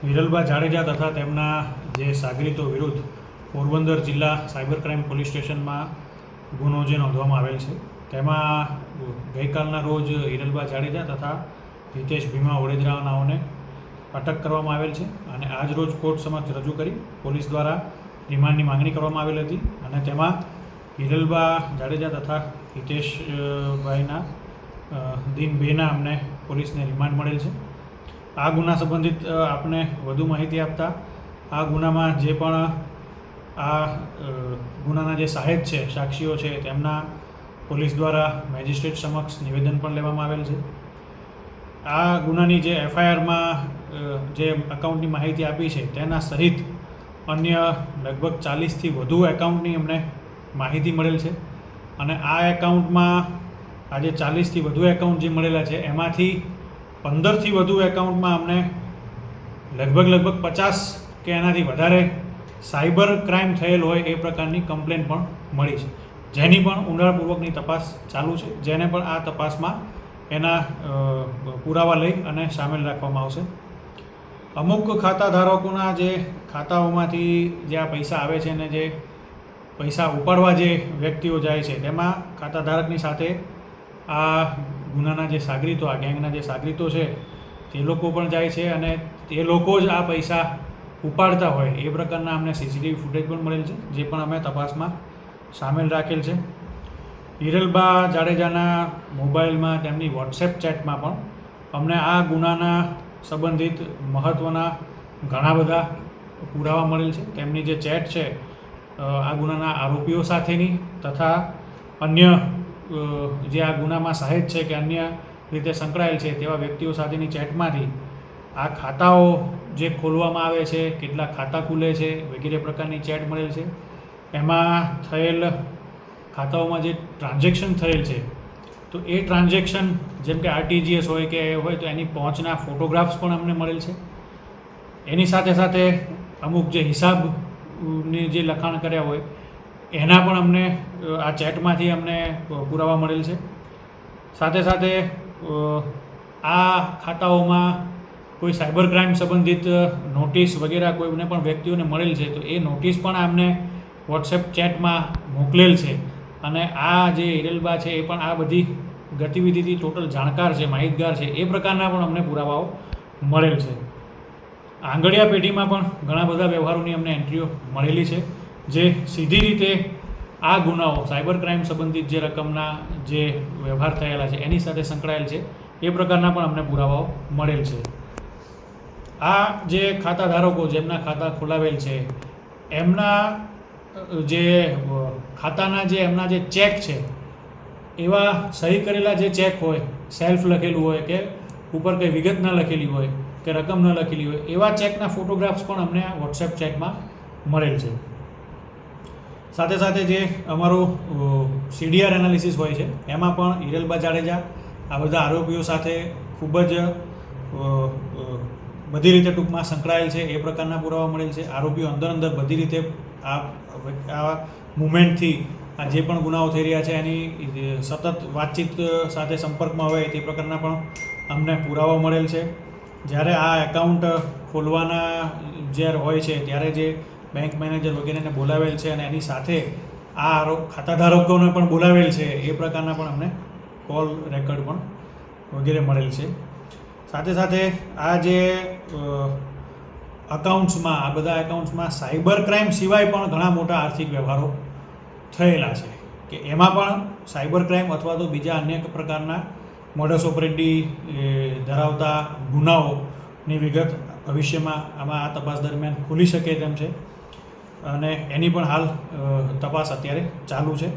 હિરલબા જાડેજા તથા તેમના જે સાગરીતો વિરુદ્ધ પોરબંદર જિલ્લા સાયબર ક્રાઇમ પોલીસ સ્ટેશનમાં ગુનો જે નોંધવામાં આવેલ છે તેમાં ગઈકાલના રોજ હિરલબા જાડેજા તથા હિતેશ ભીમા ઓડેદરા નાઓને અટક કરવામાં આવેલ છે અને આજ રોજ કોર્ટ સમક્ષ રજૂ કરી પોલીસ દ્વારા રિમાન્ડની માંગણી કરવામાં આવેલ હતી અને તેમાં હિરલબા જાડેજા તથા હિતેશભાઈના દિન 2ના અમને પોલીસને રિમાન્ડ મળેલ છે। આ ગુના સંબંધિત આપને વધુ માહિતી આપતા આ ગુનામાં જે પણ આ ગુનાના જે સાહેબ છે, સાક્ષીઓ છે, તેમના પોલીસ દ્વારા મેજિસ્ટ્રેટ સમક્ષ નિવેદન પણ લેવામાં આવેલ છે। આ ગુનાની જે એફઆઈઆરમાં જે એકાઉન્ટની માહિતી આપી છે તેના સહિત અન્ય લગભગ 40થી વધુ એકાઉન્ટની અમને માહિતી મળેલ છે અને આ એકાઉન્ટમાં આજે 40થી વધુ એકાઉન્ટ જે મળેલા છે એમાંથી 15થી વધુ એકાઉન્ટમાં અમને લગભગ 50 કે એનાથી વધારે સાયબર ક્રાઇમ થયેલ હોય એ પ્રકારની કમ્પ્લેન પણ મળી છે, જેની પણ ઊંડાણપૂર્વકની તપાસ ચાલુ છે, જેને પણ આ તપાસમાં એના પુરાવા લઈ અને સામેલ રાખવામાં આવશે। અમુક ખાતા ધારકોના જે ખાતાઓમાંથી જે આ પૈસા આવે છે અને જે પૈસા ઉપાડવા જે વ્યક્તિઓ જાય છે તેમાં ખાતા ધારકની સાથે આ ગુનાના જે સાગરીતો, આ ગેંગના જે સાગરીતો છે તે લોકો પણ જાય છે અને તે લોકો જ આ પૈસા ઉપાડતા હોય એ પ્રકારના અમને સીસીટીવી ફૂટેજ પણ મળેલ છે, જે પણ અમે તપાસમાં સામેલ રાખેલ છે। હિરલબા જાડેજાના મોબાઈલમાં તેમની વોટ્સએપ ચેટમાં પણ અમને આ ગુનાના સંબંધિત મહત્ત્વના ઘણા બધા પુરાવા મળેલ છે। તેમની જે ચેટ છે આ ગુનાના આરોપીઓ સાથેની તથા અન્ય જે આ ગુનામાં સાહેબ છે કે અન્ય રીતે સંકળાયેલ છે તેવા વ્યક્તિઓ સાથેની ચેટમાંથી આ ખાતાઓ જે ખોલવામાં આવે છે, કેટલા ખાતા ખુલે છે વગેરે પ્રકારની ચેટ મળેલ છે। એમાં થયેલ ખાતાઓમાં જે ટ્રાન્ઝેક્શન થયેલ છે તો એ ટ્રાન્ઝેક્શન જેમ કે આરટીજીએસ હોય કે હોય તો એની પહોંચના ફોટોગ્રાફ્સ પણ અમને મળેલ છે। એની સાથે સાથે અમુક જે હિસાબની જે લખાણ કર્યા હોય એના પણ અમને આ ચેટમાંથી અમને પુરાવા મળેલ છે। સાથે સાથે આ ખાતાઓમાં કોઈ સાયબર ક્રાઇમ સંબંધિત નોટિસ વગેરે કોઈને પણ વ્યક્તિઓને મળેલ છે તો એ નોટિસ પણ અમને વોટ્સએપ ચેટમાં મોકલેલ છે અને આ જે હિરલબા છે એ પણ આ બધી ગતિવિધિથી ટોટલ જાણકાર છે, માહિતગાર છે એ પ્રકારના પણ અમને પુરાવાઓ મળેલ છે। આંગળીયા પેઢીમાં પણ ઘણા બધા વ્યવહારોની અમને એન્ટ્રીઓ મળેલી છે, જે સીધી રીતે આ ગુનાઓ સાયબર ક્રાઇમ સંબંધિત જે રકમના જે વ્યવહાર થયેલા છે એની સાથે સંકળાયેલ છે એ પ્રકારના પણ અમને પુરાવાઓ મળેલ છે। આ જે ખાતા ધારકો જેમના ખાતા ખોલાવેલ છે એમના જે ખાતાના જે એમના જે ચેક છે એવા સહી કરેલા જે ચેક હોય, સેલ્ફ લખેલું હોય કે ઉપર કંઈ વિગત ન લખેલી હોય કે રકમ ન લખેલી હોય એવા ચેકના ફોટોગ્રાફ્સ પણ અમને વોટ્સએપ ચેટમાં મળેલ છે। સાથે સાથે જે અમારું સીડીઆર એનાલિસિસ હોય છે એમાં પણ હિરલબા જાડેજા આ બધા આરોપીઓ સાથે ખૂબ જ બધી રીતે ટૂંકમાં સંકળાયેલ છે એ પ્રકારના પુરાવા મળેલ છે। આરોપીઓ અંદર બધી રીતે આ મુવમેન્ટથી આ જે પણ ગુનાઓ થઈ રહ્યા છે એની સતત વાતચીત સાથે સંપર્કમાં હોય તે પ્રકારના પણ અમને પુરાવા મળેલ છે। જ્યારે આ એકાઉન્ટ ખોલવાના જ્યારે હોય છે ત્યારે જે બેંક મેનેજર વગેરેને બોલાવેલ છે અને એની સાથે આ ખાતાધારકોને પણ બોલાવેલ છે એ પ્રકારના પણ અમને કોલ રેકોર્ડ પણ વગેરે મળેલ છે। સાથે સાથે આ જે અકાઉન્ટ્સમાં આ બધા એકાઉન્ટ્સમાં સાયબર ક્રાઇમ સિવાય પણ ઘણા મોટા આર્થિક વ્યવહારો થયેલા છે કે એમાં પણ સાયબર ક્રાઇમ અથવા તો બીજા અન્ય પ્રકારના મોડસ ઓપરેન્ડી ધરાવતા ગુનાઓની વિગત ભવિષ્યમાં આમાં આ તપાસ દરમિયાન ખુલી શકે તેમ છે અને એની પણ હાલ તપાસ અત્યારે ચાલુ છે।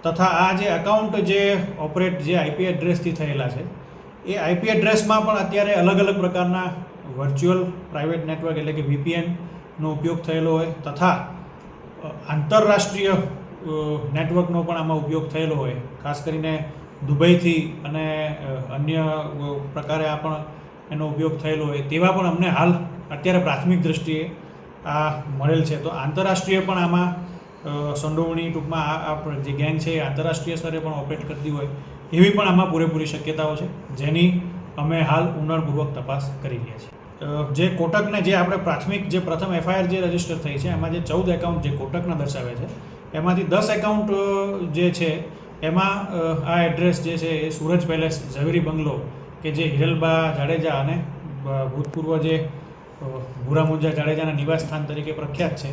તથા આ જે એકાઉન્ટ જે ઓપરેટ જે આઈપી એડ્રેસથી થયેલા છે એ આઈપી એડ્રેસમાં પણ અત્યારે અલગ પ્રકારના વર્ચ્યુઅલ પ્રાઇવેટ નેટવર્ક એટલે કે વીપીએનનો ઉપયોગ થયેલો હોય તથા આંતરરાષ્ટ્રીય નેટવર્કનો પણ આમાં ઉપયોગ થયેલો હોય, ખાસ કરીને દુબઈથી અને અન્ય પ્રકારે આ પણ એનો ઉપયોગ થયેલો હોય તેવા પણ અમને હાલ અત્યારે પ્રાથમિક દૃષ્ટિએ આ મળેલ છે। તો આંતરરાષ્ટ્રીય પણ આમાં સંડોવણી ટૂંકમાં આ જે ગેંગ છે એ આંતરરાષ્ટ્રીય સ્તરે પણ ઓપરેટ કરતી હોય એવી પણ આમાં પૂરેપૂરી શક્યતાઓ છે, જેની અમે હાલ ઊંડાણપૂર્વક તપાસ કરી રહ્યા છીએ। જે કોટકને જે આપણે પ્રાથમિક જે પ્રથમ એફઆઈઆર જે રજીસ્ટર થઈ છે એમાં જે 14 એકાઉન્ટ જે કોટકના દર્શાવે છે એમાંથી 10 એકાઉન્ટ જે છે એમાં આ એડ્રેસ જે છે એ સૂરજ પેલેસ ઝવેરી બંગલો કે જે હિરલબા જાડેજા અને ભૂતપૂર્વ જે ભૂરા મુંજા જાડેજાના નિવાસ સ્થાન તરીકે પ્રખ્યાત છે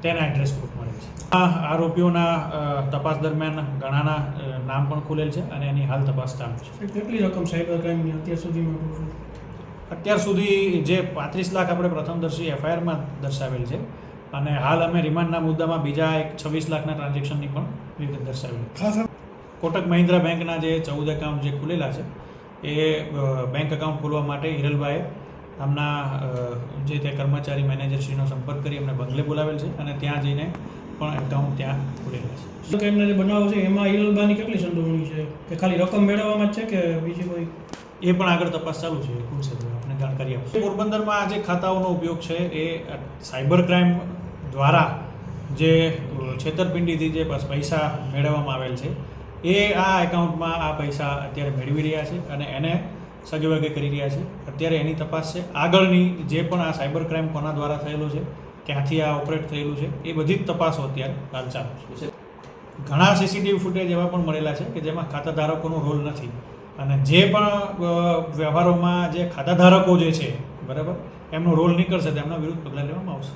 તેના એડ્રેસ પ્રૂફ મળે છે. આ આરોપીઓના તપાસ દરમિયાન ઘણાના નામ પણ ખુલેલ છે અને એની હાલ તપાસ ચાલુ છે. કેટલી રકમ સાયબર ક્રાઇમની અત્યાર સુધીમાં? અત્યાર સુધી જે 35 લાખ આપણે પ્રથમદર્શી એફઆઈઆરમાં દર્શાવેલ છે અને હાલ અમે રિમાન્ડના મુદ્દામાં બીજા એક 26 લાખના ટ્રાન્ઝેક્શનની પણ વિગત દર્શાવેલ છે. કોટક મહિન્દ્રા બેંકના જે 14 એકાઉન્ટ જે ખુલેલા છે એ બેંક એકાઉન્ટ ખોલવા માટે હિરલભાઈએ આમના જે તે કર્મચારી મેનેજરશ્રીનો સંપર્ક કરી એમને બંગલે બોલાવેલ છે અને ત્યાં જઈને પણ એકાઉન્ટ ત્યાં ખુલેલા છે. ક્રાઇમના જે બનાવો છે એમાં હિરલબાની કેટલી સંડોવણી છે કે ખાલી રકમ મેળવવામાં જ છે કે બીજી કોઈ? એ પણ આગળ તપાસ ચાલુ છે, ખુલશે તો આપણે જાણકારી આપશે. પોરબંદરમાં આ જે ખાતાઓનો ઉપયોગ છે એ સાયબર ક્રાઇમ દ્વારા જે છેતરપિંડીથી જે પૈસા મેળવવામાં આવેલ છે એ આ એકાઉન્ટમાં આ પૈસા અત્યારે મેળવી રહ્યા છે અને એને સગેવગે કરી રહ્યા છે. અત્યારે એની તપાસ છે. આગળની જે પણ આ સાયબર ક્રાઇમ કોના દ્વારા થયેલો છે, ક્યાંથી આ ઓપરેટ થયેલું છે, એ બધી જ તપાસો અત્યારે હાલ ચાલુ છે. ઘણા સીસીટીવી ફૂટેજ એવા પણ મળેલા છે કે જેમાં ખાતાધારકોનો રોલ નથી અને જે પણ વ્યવહારોમાં જે ખાતાધારકો જે છે બરાબર એમનો રોલ નીકળશે તેમના વિરુદ્ધ પગલાં લેવામાં આવશે.